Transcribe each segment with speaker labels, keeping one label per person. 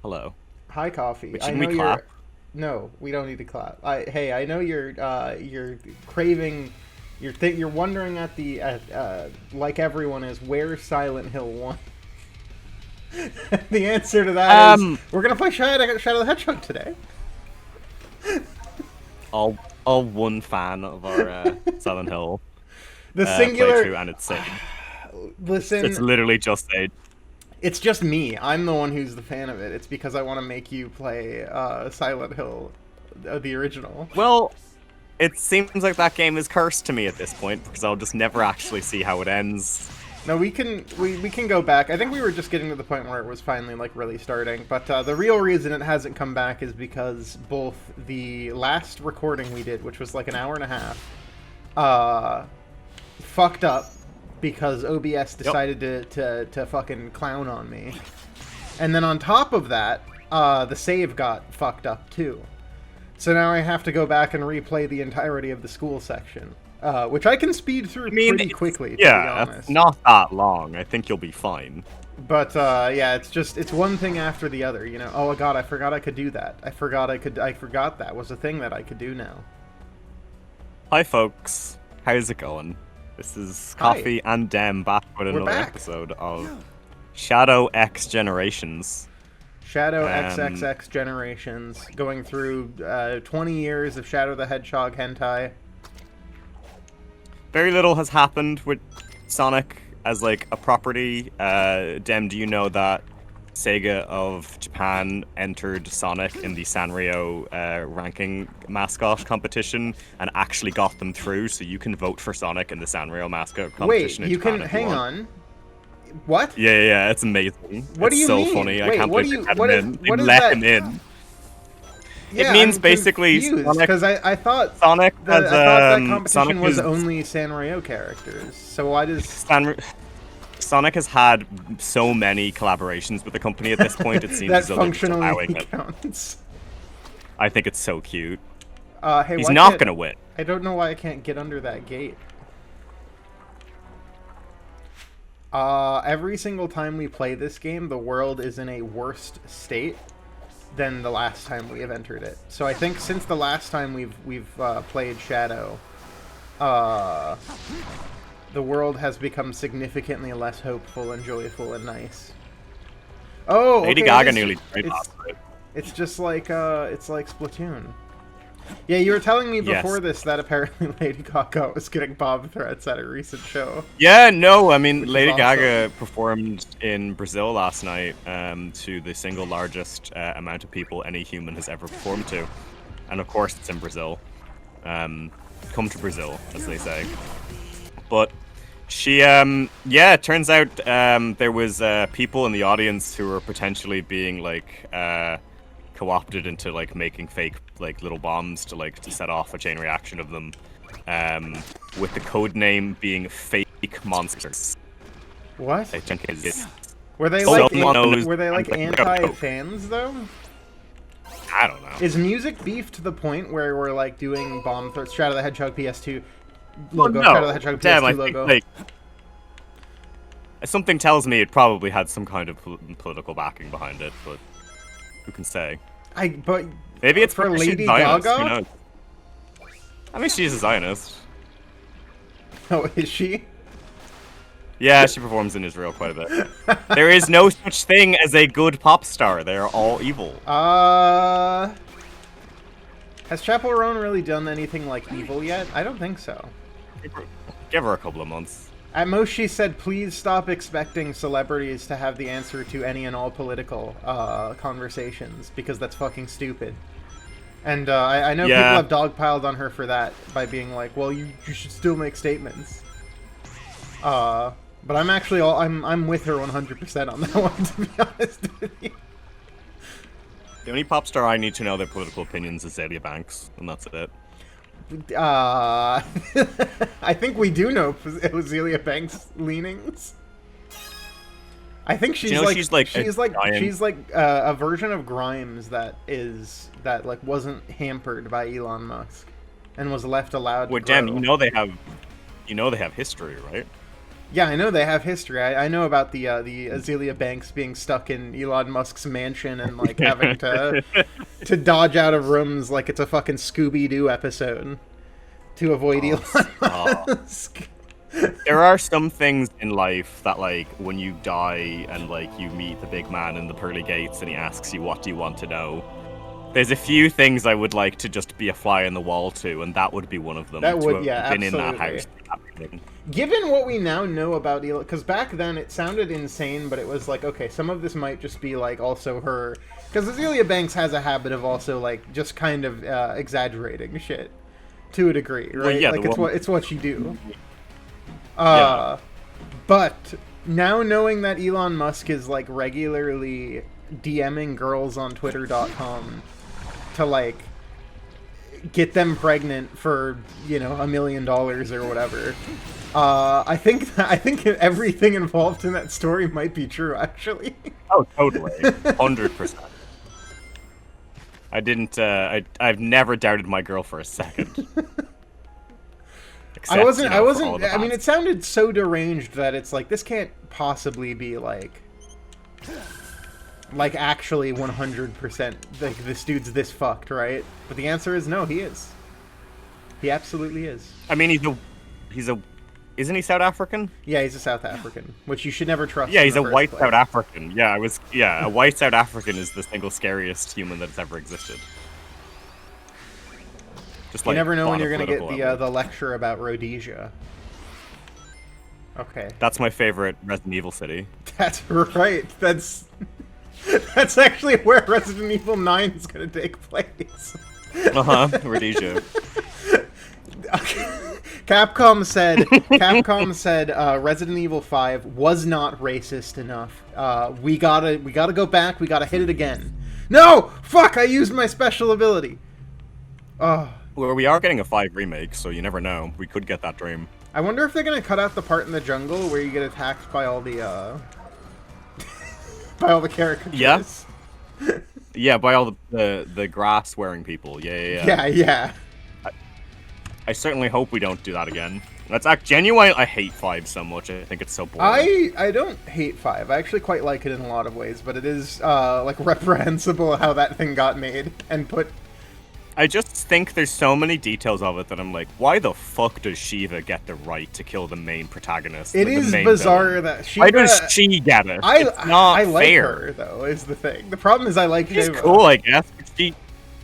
Speaker 1: Hello.
Speaker 2: Hi, Coffee.
Speaker 1: Wait,
Speaker 2: I
Speaker 1: shouldn't
Speaker 2: know
Speaker 1: we clap?
Speaker 2: you're. No, we don't need to clap. Hey, I know you're craving. You're wondering at like everyone is, where's Silent Hill 1? The answer to that is
Speaker 1: Um,
Speaker 2: we're gonna play Shadow the Hedgehog today.
Speaker 1: all all one fan of our Silent Hill
Speaker 2: The singular.
Speaker 1: playthrough, and it's Sage. It's
Speaker 2: Listen,
Speaker 1: literally just Sage.
Speaker 2: it's just me. I'm the one who's the fan of it. It's because I want to make you play Silent Hill, the original.
Speaker 1: Well, it seems like that game is cursed to me at this point because I'll just never actually see how it ends.
Speaker 2: No, we can go back. I think we were just getting to the point where it was finally like really starting. But the real reason it hasn't come back is because both the last recording we did, which was like an hour and a half, fucked up because OBS decided to fucking clown on me, and then on top of that, the save got fucked up too. So now I have to go back and replay the entirety of the school section. Which I can speed through pretty quickly, to be
Speaker 1: Yeah,
Speaker 2: honest.
Speaker 1: it's not that long. I think you'll be fine.
Speaker 2: But yeah, it's one thing after the other, you know. Oh god, I forgot I could do that. I forgot that was a thing that I could do now.
Speaker 1: Hi, folks. How's it going? This is
Speaker 2: Hi.
Speaker 1: Coffee and Dem back with
Speaker 2: We're
Speaker 1: another
Speaker 2: back.
Speaker 1: episode of Shadow X Generations.
Speaker 2: Shadow
Speaker 1: Um,
Speaker 2: XXX Generations, going through 20 years of Shadow the Hedgehog hentai.
Speaker 1: Very little has happened with Sonic as like a property. Dem, do you know that Sega of Japan entered Sonic in the Sanrio ranking mascot competition and actually got them through, so you can vote for Sonic in the Sanrio mascot
Speaker 2: Wait,
Speaker 1: competition in
Speaker 2: you
Speaker 1: Japan
Speaker 2: can
Speaker 1: if you
Speaker 2: hang
Speaker 1: want.
Speaker 2: on. What?
Speaker 1: Yeah, it's amazing.
Speaker 2: What do
Speaker 1: It's
Speaker 2: you
Speaker 1: so
Speaker 2: mean?
Speaker 1: funny. I
Speaker 2: Wait,
Speaker 1: can't
Speaker 2: what
Speaker 1: believe
Speaker 2: do you-
Speaker 1: they let
Speaker 2: what
Speaker 1: him
Speaker 2: is-
Speaker 1: in.
Speaker 2: what
Speaker 1: They
Speaker 2: is
Speaker 1: let
Speaker 2: that?
Speaker 1: him in.
Speaker 2: Yeah,
Speaker 1: means
Speaker 2: I'm
Speaker 1: basically
Speaker 2: confused,
Speaker 1: Sonic-
Speaker 2: because I thought
Speaker 1: Sonic
Speaker 2: I
Speaker 1: has
Speaker 2: thought that competition
Speaker 1: Sonic
Speaker 2: was
Speaker 1: is
Speaker 2: only Sanrio characters. So why does
Speaker 1: Sonic has had so many collaborations with the company at this point. It seems
Speaker 2: that
Speaker 1: as though they're just
Speaker 2: functionally
Speaker 1: allowing it.
Speaker 2: counts?
Speaker 1: I think it's so cute.
Speaker 2: Hey,
Speaker 1: He's
Speaker 2: why
Speaker 1: not
Speaker 2: can't-
Speaker 1: gonna win.
Speaker 2: I don't know why I can't get under that gate. Every single time we play this game, the world is in a worse state than the last time we have entered it. So I think since the last time we've played Shadow, the world has become significantly less hopeful and joyful and nice. Oh,
Speaker 1: Lady
Speaker 2: okay,
Speaker 1: Gaga
Speaker 2: it is
Speaker 1: nearly
Speaker 2: ju-
Speaker 1: died
Speaker 2: it's,
Speaker 1: last night.
Speaker 2: it's just like Splatoon. Yeah, you were telling me before
Speaker 1: Yes.
Speaker 2: this that apparently Lady Gaga was getting bomb threats at a recent show.
Speaker 1: Yeah, no, I mean,
Speaker 2: Which is
Speaker 1: Lady
Speaker 2: awesome.
Speaker 1: Gaga performed in Brazil last night to the single largest amount of people any human has ever performed to. And of course, it's in Brazil. Come to Brazil, as they say. But she, yeah, it turns out there was people in the audience who were potentially being, like, co-opted into, like, making fake, like, little bombs to set off a chain reaction of them. With the code name being Fake Monsters.
Speaker 2: What?
Speaker 1: I think it's...
Speaker 2: Were they
Speaker 1: So
Speaker 2: like
Speaker 1: someone knows-
Speaker 2: were they like
Speaker 1: like,
Speaker 2: anti-fans though?
Speaker 1: I don't know.
Speaker 2: Is music beef to the point where we're like doing bomb threats? Shadow the Hedgehog PS2 logo.
Speaker 1: Well, no.
Speaker 2: Shadow the Hedgehog
Speaker 1: Damn,
Speaker 2: PS2
Speaker 1: I think,
Speaker 2: logo.
Speaker 1: like, something tells me it probably had some kind of political backing behind it, but who can say?
Speaker 2: But
Speaker 1: Maybe it's
Speaker 2: for
Speaker 1: because she's
Speaker 2: Lady
Speaker 1: Zionist, who
Speaker 2: Gaga.
Speaker 1: knows? I mean, she's a Zionist.
Speaker 2: Oh, is she?
Speaker 1: Yeah, she performs in Israel quite a bit. There is no such thing as a good pop star. They are all evil.
Speaker 2: Has Chappell Roan really done anything like evil yet? I don't think so.
Speaker 1: Give her a couple of months.
Speaker 2: At most, she said, "Please stop expecting celebrities to have the answer to any and all political conversations because that's fucking stupid." And I know
Speaker 1: Yeah.
Speaker 2: people have dogpiled on her for that by being like, "Well, you should still make statements." But I'm actually I'm with her 100% on that one, to be honest with you.
Speaker 1: The only pop star I need to know their political opinions is Azealia Banks, and that's it.
Speaker 2: I think we do know Azealia Banks' leanings. I think she's
Speaker 1: you know
Speaker 2: like
Speaker 1: she's like a
Speaker 2: she's like
Speaker 1: giant-
Speaker 2: a version of Grimes that like wasn't hampered by Elon Musk and was left allowed.
Speaker 1: Well,
Speaker 2: to
Speaker 1: damn,
Speaker 2: grow.
Speaker 1: you know they have history, right?
Speaker 2: Yeah, I know they have history. I know about the Azealia Banks being stuck in Elon Musk's mansion and like having to dodge out of rooms like it's a fucking Scooby Doo episode to avoid Elon Musk.
Speaker 1: There are some things in life that, like, when you die and, like, you meet the big man in the pearly gates and he asks you, what do you want to know? There's a few things I would like to just be a fly on the wall to, and that would be one of them.
Speaker 2: That would,
Speaker 1: to
Speaker 2: yeah,
Speaker 1: have been
Speaker 2: absolutely.
Speaker 1: in that house.
Speaker 2: Given what we now know about Elon, because back then it sounded insane, but it was like, okay, some of this might just be, like, also her... Because Azealia Banks has a habit of also, like, just kind of exaggerating shit to a degree, right?
Speaker 1: Well, yeah,
Speaker 2: like, it's what you do.
Speaker 1: Yeah.
Speaker 2: But now knowing that Elon Musk is like regularly DMing girls on Twitter.com to like get them pregnant for, you know, $1 million or whatever, I think everything involved in that story might be true, actually.
Speaker 1: Oh, totally, 100%. I didn't. I've never doubted my girl for a second. Except,
Speaker 2: I wasn't.
Speaker 1: you know,
Speaker 2: I mean, it sounded so deranged that it's like this can't possibly be like actually 100%. Like this dude's this fucked, right? But the answer is no. He is. He absolutely is.
Speaker 1: I mean, isn't he South African?
Speaker 2: Yeah, he's a South African, which you should never trust.
Speaker 1: Yeah, he's a white South African. Yeah, a white South African is the single scariest human that's ever existed. Just
Speaker 2: you never know when you're going to get the lecture about Rhodesia. Okay.
Speaker 1: That's my favorite Resident Evil city.
Speaker 2: That's right. That's actually where Resident Evil 9 is going to take place.
Speaker 1: Rhodesia.
Speaker 2: Capcom said Resident Evil 5 was not racist enough. We gotta go back. We gotta hit it again. No! Fuck! I used my special ability. Oh.
Speaker 1: Well, we are getting a 5 remake, so you never know. We could get that dream.
Speaker 2: I wonder if they're gonna cut out the part in the jungle where you get attacked by all the by all the caricatures.
Speaker 1: Yeah. Yeah, by all the grass-wearing people. Yeah. I certainly hope we don't do that again. That's genuine. I hate 5 so much. I think it's so boring.
Speaker 2: I don't hate 5. I actually quite like it in a lot of ways, but it is like reprehensible how that thing got made and put.
Speaker 1: I just think there's so many details of it that I'm like, why the fuck does Shiva get the right to kill the main protagonist?
Speaker 2: It is bizarre
Speaker 1: villain?
Speaker 2: That Shiva...
Speaker 1: Why does she get it? It's not
Speaker 2: I like
Speaker 1: fair.
Speaker 2: her, though, is the thing. The problem is I like
Speaker 1: She's
Speaker 2: Shiva.
Speaker 1: cool, I guess.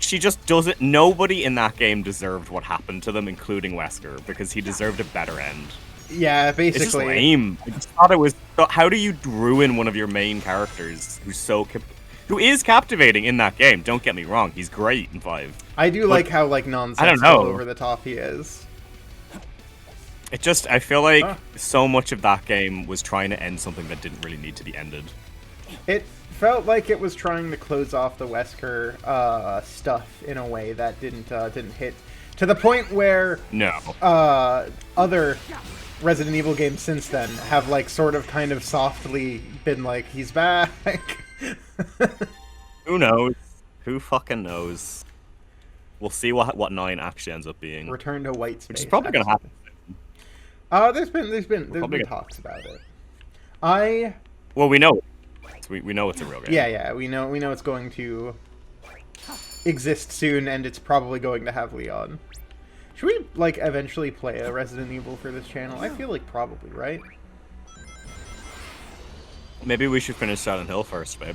Speaker 1: She just doesn't... Nobody in that game deserved what happened to them, including Wesker, because he deserved a better end.
Speaker 2: Yeah, basically.
Speaker 1: It's just lame. I just thought it was... How do you ruin one of your main characters who is captivating in that game? Don't get me wrong. He's great in 5.
Speaker 2: I do like how, like, nonsensical over the top he is.
Speaker 1: It just... I feel like so much of that game was trying to end something that didn't really need to be ended.
Speaker 2: It felt like it was trying to close off the Wesker stuff in a way that didn't hit. To the point where...
Speaker 1: No.
Speaker 2: Other Resident Evil games since then have, like, sort of kind of softly been like, he's back.
Speaker 1: Who knows? Who fucking knows? We'll see what 9 actually ends up being.
Speaker 2: Return to white space.
Speaker 1: Which is probably going to happen.
Speaker 2: There's been talks about it.
Speaker 1: Well, we know. We know it's a real game.
Speaker 2: Yeah. We know it's going to exist soon, and it's probably going to have Leon. Should we like eventually play a Resident Evil for this channel? I feel like probably, right?
Speaker 1: Maybe we should finish Silent Hill first, babe.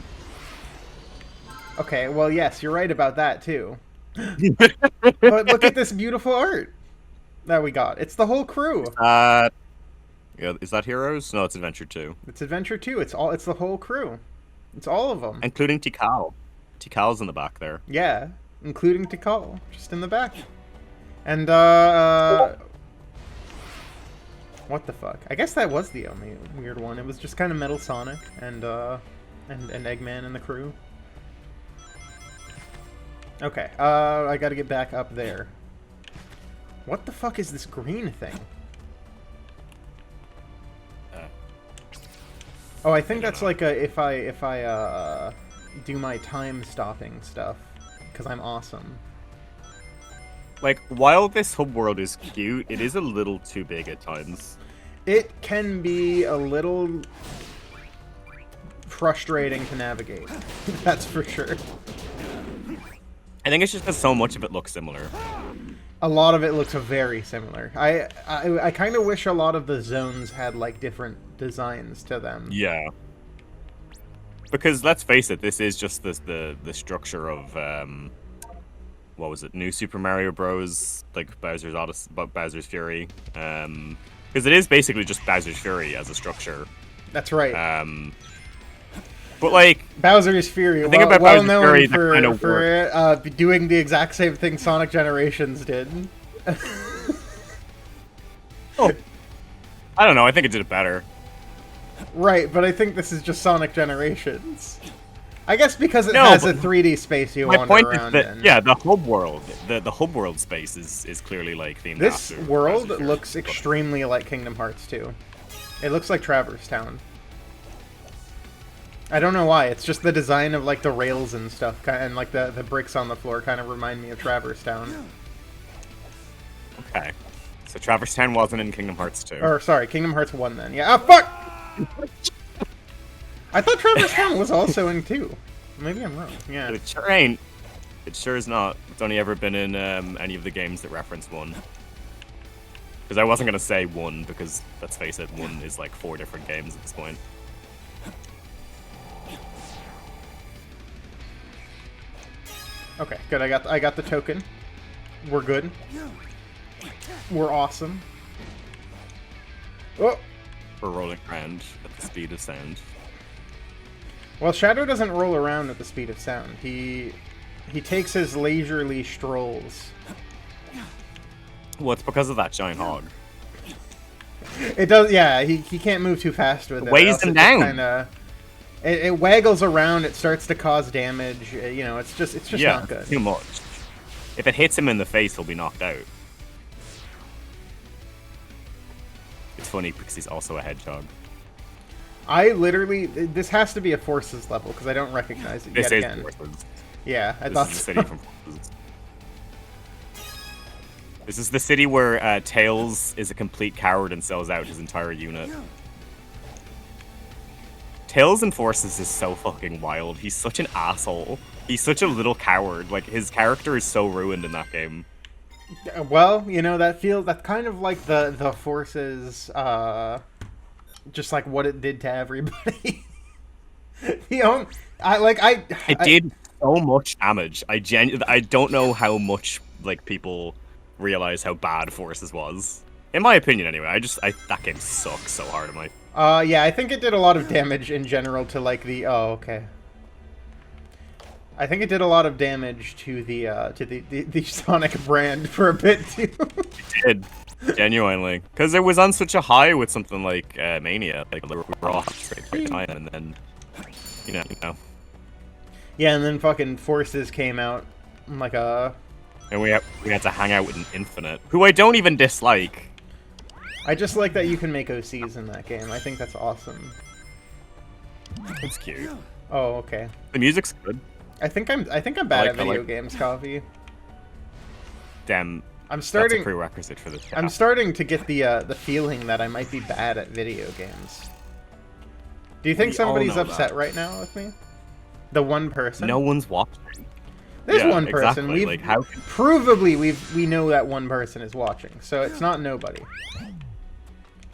Speaker 2: Okay, well, yes, you're right about that, too. But look at this beautiful art that we got. It's the whole crew.
Speaker 1: Yeah, is that Heroes? No, it's Adventure 2.
Speaker 2: It's Adventure 2. It's the whole crew. It's all of them.
Speaker 1: Including Tikal. Tikal's in the back there.
Speaker 2: Yeah, including Tikal, just in the back. And, what the fuck? I guess that was the only weird one. It was just kind of Metal Sonic and Eggman and the crew. Okay, I gotta get back up there. What the fuck is this green thing? Oh, I think that's like if I do my time stopping stuff, because I'm awesome.
Speaker 1: Like, while this hub world is cute, it is a little too big at times.
Speaker 2: It can be a little frustrating to navigate. That's for sure.
Speaker 1: I think it's just because so much of it looks similar.
Speaker 2: A lot of it looks very similar. I kind of wish a lot of the zones had like different designs to them.
Speaker 1: Yeah. Because let's face it, this is just the structure of what was it? New Super Mario Bros. Like Bowser's Fury. Because it is basically just Bowser's Fury as a structure.
Speaker 2: That's right.
Speaker 1: But like
Speaker 2: Bowser's Fury,
Speaker 1: think about
Speaker 2: well
Speaker 1: Bowser's
Speaker 2: known
Speaker 1: Fury,
Speaker 2: for doing the exact same thing Sonic Generations did.
Speaker 1: Oh, I don't know. I think it did it better.
Speaker 2: Right, but I think this is just Sonic Generations. I guess because it has a 3D space you wander around in.
Speaker 1: My point is that, yeah, the hub world, the hub world space is clearly like themed
Speaker 2: This
Speaker 1: after
Speaker 2: world looks extremely like Kingdom Hearts 2. It looks like Traverse Town. I don't know why. It's just the design of like the rails and stuff, and like the bricks on the floor kind of remind me of Traverse Town.
Speaker 1: Okay, so Traverse Town wasn't in Kingdom Hearts 2.
Speaker 2: Or sorry, Kingdom Hearts 1 then. Yeah. Ah, fuck. I thought Traverse Town was also in 2. Maybe I'm wrong. Yeah.
Speaker 1: But it sure ain't. It sure is not. It's only ever been in any of the games that reference 1. Because I wasn't gonna say 1 because let's face it, 1 is like 4 different games at this point.
Speaker 2: Okay, good. I got the token. We're good. We're awesome. Oh.
Speaker 1: We're rolling around at the speed of sound.
Speaker 2: Well, Shadow doesn't roll around at the speed of sound. He takes his leisurely strolls.
Speaker 1: Well, it's because of that giant hog.
Speaker 2: It does, yeah. He can't move too fast with it.
Speaker 1: Weighs him down.
Speaker 2: Kinda, it waggles around. It starts to cause damage. You know, it's just not good.
Speaker 1: Too much. If it hits him in the face, he'll be knocked out. It's funny because he's also a hedgehog.
Speaker 2: I literally, this has to be a Forces level because I don't recognize it
Speaker 1: this
Speaker 2: yet
Speaker 1: is
Speaker 2: again.
Speaker 1: Forces.
Speaker 2: Yeah, I
Speaker 1: this
Speaker 2: thought
Speaker 1: is the
Speaker 2: so.
Speaker 1: city from Forces. This is the city where Tails is a complete coward and sells out his entire unit. Tails in Forces is so fucking wild. He's such an asshole. He's such a little coward. Like, his character is so ruined in that game.
Speaker 2: Well, you know, that's kind of like the Forces, just like what it did to everybody.
Speaker 1: It did so much damage. I don't know how much like people realize how bad Forces was. In my opinion, anyway. That game sucks so hard.
Speaker 2: Yeah, I think it did a lot of damage in general to like the. Oh, okay. I think it did a lot of damage to the Sonic brand for a bit too.
Speaker 1: It did. Genuinely, because it was on such a high with something like Mania, like we were all straight time, and then you know.
Speaker 2: Yeah, and then fucking Forces came out like a.
Speaker 1: And we had to hang out with an Infinite, who I don't even dislike.
Speaker 2: I just like that you can make OCs in that game. I think that's awesome.
Speaker 1: It's cute.
Speaker 2: Oh, okay.
Speaker 1: The music's good.
Speaker 2: I think I'm bad at video games, Coffee.
Speaker 1: Damn.
Speaker 2: That's
Speaker 1: a prerequisite for this.
Speaker 2: I'm starting to get the feeling that I might be bad at video games. Do you think somebody's upset right now with me? The one person.
Speaker 1: No one's watching.
Speaker 2: There's one person.
Speaker 1: Exactly. Like, how can...
Speaker 2: Provably, we know that one person is watching, so it's not nobody.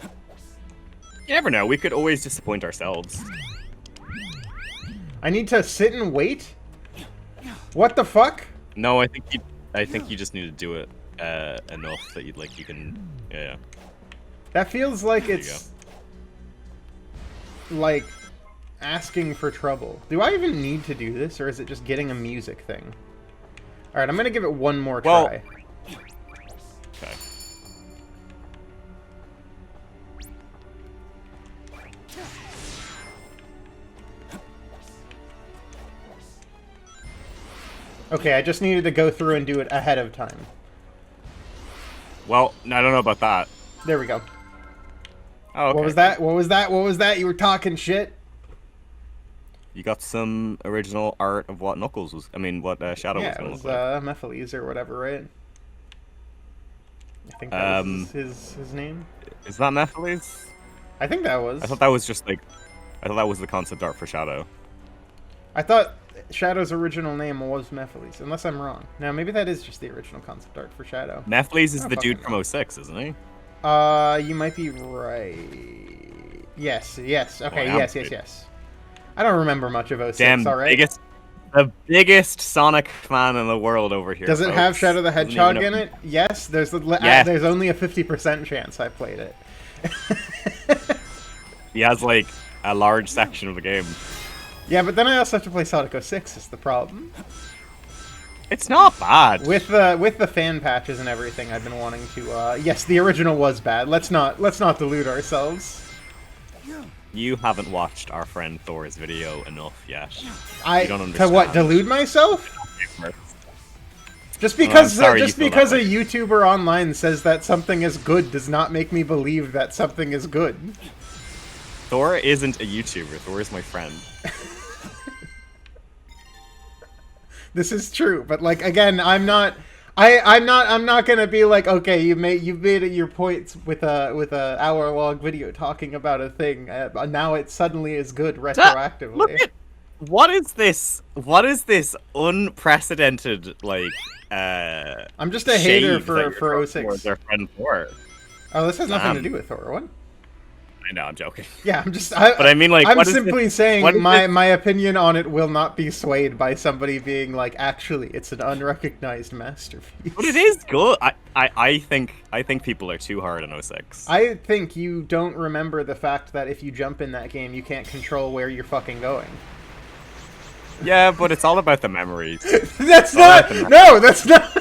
Speaker 1: You never know. We could always disappoint ourselves.
Speaker 2: I need to sit and wait. What the fuck?
Speaker 1: No, I think you just need to do it enough that you can. Yeah.
Speaker 2: That feels like it's like asking for trouble. Do I even need to do this, or is it just getting a music thing? All right, I'm gonna give it one more try.
Speaker 1: Okay.
Speaker 2: Okay, I just needed to go through and do it ahead of time.
Speaker 1: Well, I don't know about that.
Speaker 2: There we go.
Speaker 1: Oh, okay.
Speaker 2: What was that? What was that? What was that? You were talking shit?
Speaker 1: You got some original art of what Knuckles was... I mean, what Shadow was going to look like.
Speaker 2: Yeah, it was Mephiles or whatever, right? I think that was his name.
Speaker 1: Is that Nephiles?
Speaker 2: I think that was.
Speaker 1: I thought that was just like, I thought that was the concept art for Shadow.
Speaker 2: I thought Shadow's original name was Nephiles, unless I'm wrong. Now, maybe that is just the original concept art for Shadow.
Speaker 1: Nephiles is the dude from 06, isn't he?
Speaker 2: You might be right. Yes. Okay, yes. I don't remember much of 06,
Speaker 1: Damn,
Speaker 2: alright?
Speaker 1: the biggest Sonic fan in the world over here.
Speaker 2: Does it have Shadow the Hedgehog in it? Yes, there's only a 50% chance I played it.
Speaker 1: He has, like, a large section of the game.
Speaker 2: Yeah, but then I also have to play Sonic 06 is the problem.
Speaker 1: It's not bad.
Speaker 2: With the fan patches and everything, I've been wanting to. Yes, the original was bad. Let's not delude ourselves.
Speaker 1: You haven't watched our friend Thor's video enough yet.
Speaker 2: I
Speaker 1: don't understand.
Speaker 2: To what? Delude myself? Just because a YouTuber online says that something is good does not make me believe that something is good.
Speaker 1: Thor isn't a YouTuber. Thor is my friend.
Speaker 2: This is true, but like again, I'm not gonna be like, okay, you've made your points with a hour-long video talking about a thing. Now it suddenly is good retroactively.
Speaker 1: Look at what is this? What is this unprecedented like?
Speaker 2: I'm just a hater for 06.
Speaker 1: Their friend Thor.
Speaker 2: Oh, this has nothing to do with Thor. What?
Speaker 1: I know, I'm joking.
Speaker 2: Yeah, I'm just.
Speaker 1: But I mean, like,
Speaker 2: I'm simply saying my opinion on it will not be swayed by somebody being like, actually, it's an unrecognized masterpiece.
Speaker 1: But it is good. I think people are too hard on 06.
Speaker 2: I think you don't remember the fact that if you jump in that game, you can't control where you're fucking going.
Speaker 1: Yeah, but it's all about the memories.
Speaker 2: That's not. No, that's not.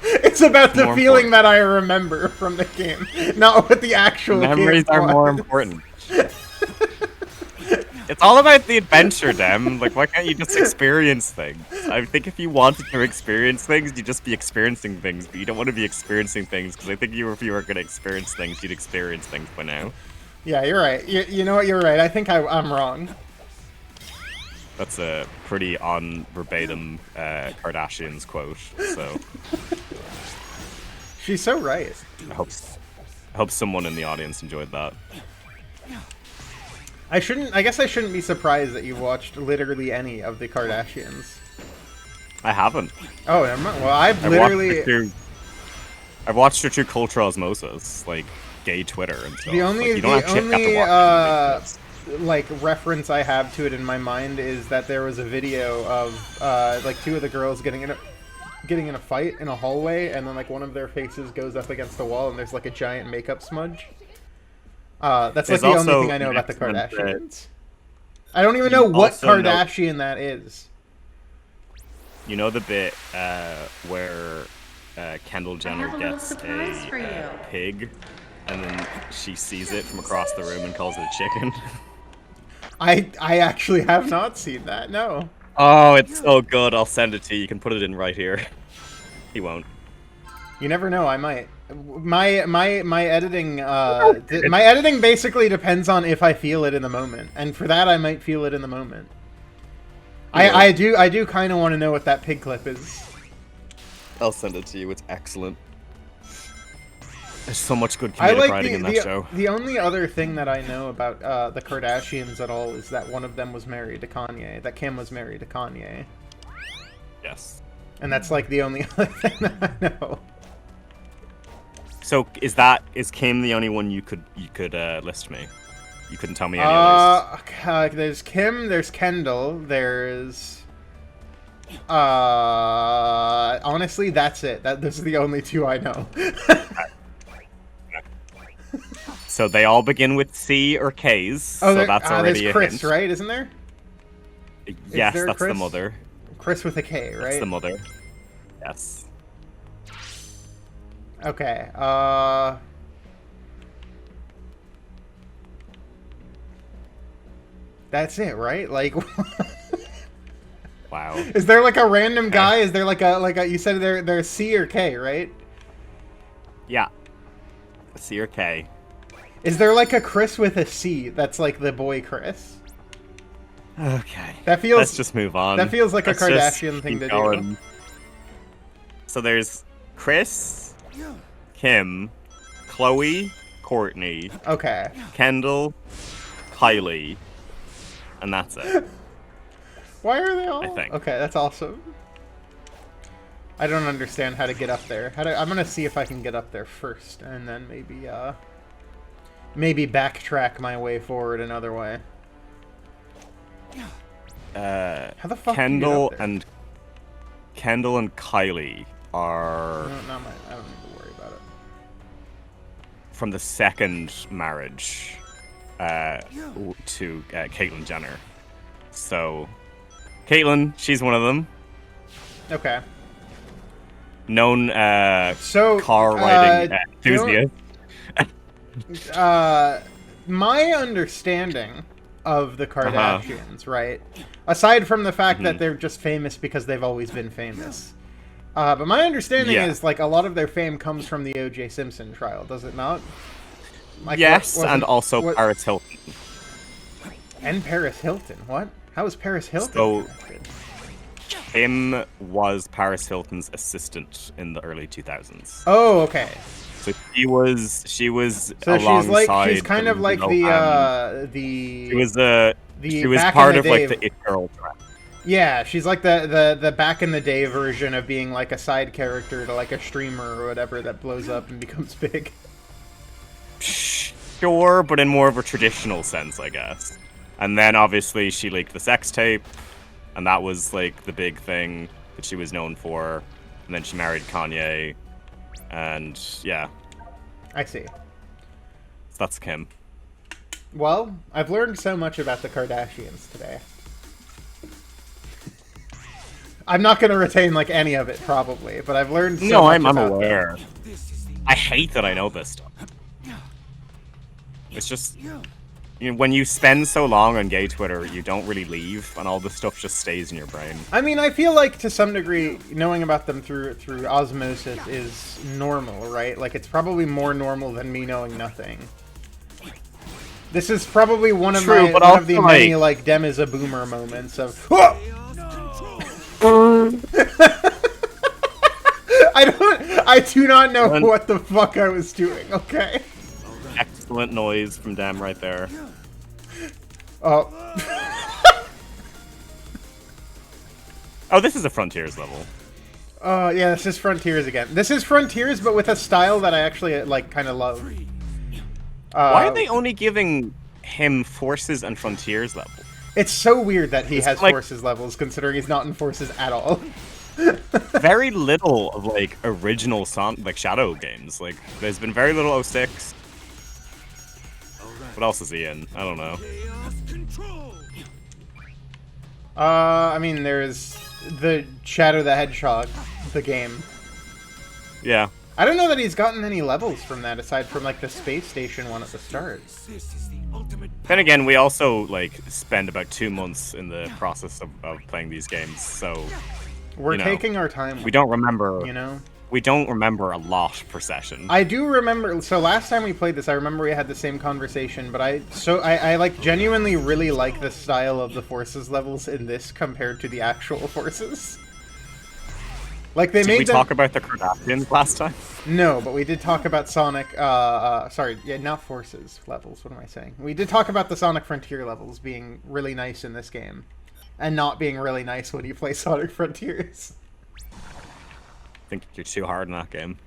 Speaker 2: It's about the feeling that I remember from the game, not what the actual
Speaker 1: memories
Speaker 2: game
Speaker 1: are more important. It's all about the adventure, Dem. Like, why can't you just experience things? I think if you wanted to experience things, you'd just be experiencing things, but you don't want to be experiencing things, because I think if you were going to experience things, you'd experience things by now.
Speaker 2: Yeah, you're right. You know what, you're right. I think I'm wrong.
Speaker 1: That's a pretty on verbatim Kardashians quote, so...
Speaker 2: She's so right.
Speaker 1: I hope someone in the audience enjoyed that.
Speaker 2: I guess I shouldn't be surprised that you've watched literally any of the Kardashians.
Speaker 1: I haven't.
Speaker 2: Oh, never mind. Well, I've
Speaker 1: watched her through cultural osmosis, like gay Twitter and stuff.
Speaker 2: The only like reference I have to it in my mind is that there was a video of like two of the girls getting in a fight in a hallway, and then like one of their faces goes up against the wall, and there's like a giant makeup smudge. That's like the only thing I know about the Kardashians. I don't even know what Kardashian that is.
Speaker 1: You know the bit where Kendall Jenner gets a pig, and then she sees it from across the room and calls it a chicken?
Speaker 2: I actually have not seen that, no.
Speaker 1: Oh, it's so good. I'll send it to you. You can put it in right here. He won't.
Speaker 2: You never know. I might. My editing my editing basically depends on if I feel it in the moment, and for that I might feel it in the moment. Yeah. I do kind of want to know what that pig clip is.
Speaker 1: I'll send it to you. It's excellent. There's so much good comedic writing in that show.
Speaker 2: The only other thing that I know about the Kardashians at all is that one of them was married to Kanye. That Kim was married to Kanye.
Speaker 1: Yes.
Speaker 2: And that's like the only other thing that I know.
Speaker 1: So is Kim the only one you could list me? You couldn't tell me any others.
Speaker 2: There's Kim. There's Kendall. There's. Honestly, that's it. Those are the only two I know.
Speaker 1: So they all begin with C or K's.
Speaker 2: Oh,
Speaker 1: so that's already
Speaker 2: there's Chris,
Speaker 1: a hint.
Speaker 2: right? Isn't there?
Speaker 1: Yes, that's the mother.
Speaker 2: Chris with a K, right?
Speaker 1: That's the mother. Yes.
Speaker 2: Okay. That's it, right? Like.
Speaker 1: Wow.
Speaker 2: Is there like a random guy? Is there like a you said they're C or K, right?
Speaker 1: Yeah. C or K.
Speaker 2: Is there like a Chris with a C that's like the boy Chris?
Speaker 1: Okay.
Speaker 2: Let's
Speaker 1: just move on.
Speaker 2: That feels like a Kardashian thing to do.
Speaker 1: So there's Chris, Kim, Chloe, Courtney,
Speaker 2: Okay.
Speaker 1: Kendall, Kylie, and that's it.
Speaker 2: Why are they all?
Speaker 1: I think.
Speaker 2: Okay, that's awesome. I don't understand how to get up there. I'm gonna see if I can get up there first, and then maybe backtrack my way forward another way. How the fuck
Speaker 1: Kendall
Speaker 2: do you get up there?
Speaker 1: Kendall and Kylie are
Speaker 2: No, not mine. I don't need to worry about it.
Speaker 1: from the second marriage to Caitlyn Jenner. So, Caitlyn, she's one of them.
Speaker 2: Okay.
Speaker 1: Known
Speaker 2: So
Speaker 1: car riding enthusiast.
Speaker 2: My understanding of the Kardashians, right? Aside from the fact that they're just famous because they've always been famous. But my understanding is, like, a lot of their fame comes from the O.J. Simpson trial, does it not? Like,
Speaker 1: Yes, and also Paris Hilton.
Speaker 2: And Paris Hilton. What? How is Paris Hilton connected?
Speaker 1: Kim was Paris Hilton's assistant in the early 2000s.
Speaker 2: Oh, okay.
Speaker 1: So she was
Speaker 2: So
Speaker 1: alongside
Speaker 2: she's kind of like
Speaker 1: She was part of like the It Girl trend.
Speaker 2: Yeah, she's like the back in the day version of being like a side character to like a streamer or whatever that blows up and becomes big.
Speaker 1: Sure, but in more of a traditional sense, I guess. And then obviously she leaked the sex tape, and that was like the big thing that she was known for. And then she married Kanye, and yeah.
Speaker 2: I see.
Speaker 1: So that's Kim.
Speaker 2: Well, I've learned so much about the Kardashians today. I'm not going to retain like any of it probably, but I've learned so much
Speaker 1: I'm
Speaker 2: about
Speaker 1: aware. I hate that I know this stuff. It's just, you know, when you spend so long on gay Twitter, you don't really leave, and all this stuff just stays in your brain.
Speaker 2: I mean, I feel like to some degree, knowing about them through osmosis is normal, right? Like, it's probably more normal than me knowing nothing. This is probably one of the many like Dem is a boomer moments of. Whoa! I do not know what the fuck I was doing. Okay.
Speaker 1: Excellent noise from Dem right there.
Speaker 2: Oh.
Speaker 1: Oh, this is a Frontiers level.
Speaker 2: Yeah, this is Frontiers again. This is Frontiers, but with a style that I actually like, kind of love.
Speaker 1: Why are they only giving him Forces and Frontiers level?
Speaker 2: It's so weird that he has Forces levels, considering he's not in Forces at all.
Speaker 1: Very little of like original Shadow games. Like, there's been very little 06. What else is he in? I don't know.
Speaker 2: I mean, there's the Shadow the Hedgehog, the game.
Speaker 1: Yeah.
Speaker 2: I don't know that he's gotten any levels from that, aside from, like, the space station one at the start.
Speaker 1: Then again, we also, like, spend about 2 months in the process of playing these games, so...
Speaker 2: We're taking our time.
Speaker 1: We don't remember...
Speaker 2: You know?
Speaker 1: We don't remember a lot per session.
Speaker 2: I do remember... So last time we played this, I remember we had the same conversation, but I like, genuinely really like the style of the Forces levels in this compared to the actual Forces. Like, they
Speaker 1: Did we talk about the Kardashians last time?
Speaker 2: No, but we did talk about Sonic, sorry, yeah, not Forces levels, what am I saying? We did talk about the Sonic Frontier levels being really nice in this game, and not being really nice when you play Sonic Frontiers.
Speaker 1: I think you're too hard in that game.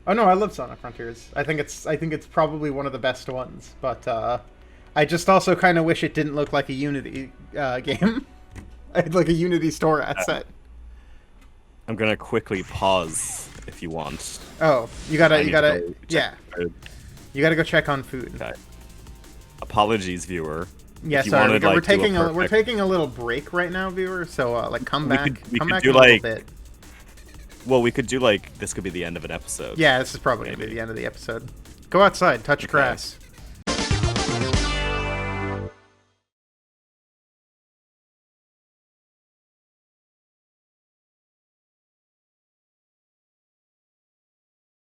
Speaker 2: Oh no, I love Sonic Frontiers. I think it's probably one of the best ones, but, I just also kind of wish it didn't look like a Unity, game. Like a Unity store asset.
Speaker 1: I'm gonna quickly pause if you want.
Speaker 2: Oh, you gotta, yeah. You gotta go check on food.
Speaker 1: Okay. Apologies, viewer.
Speaker 2: Yeah, sorry. We're taking a little break right now, viewer. So, like, come back in a little bit.
Speaker 1: Well, we could do like this could be the end of an episode.
Speaker 2: Yeah, this is probably gonna be the end of the episode. Go outside, touch grass.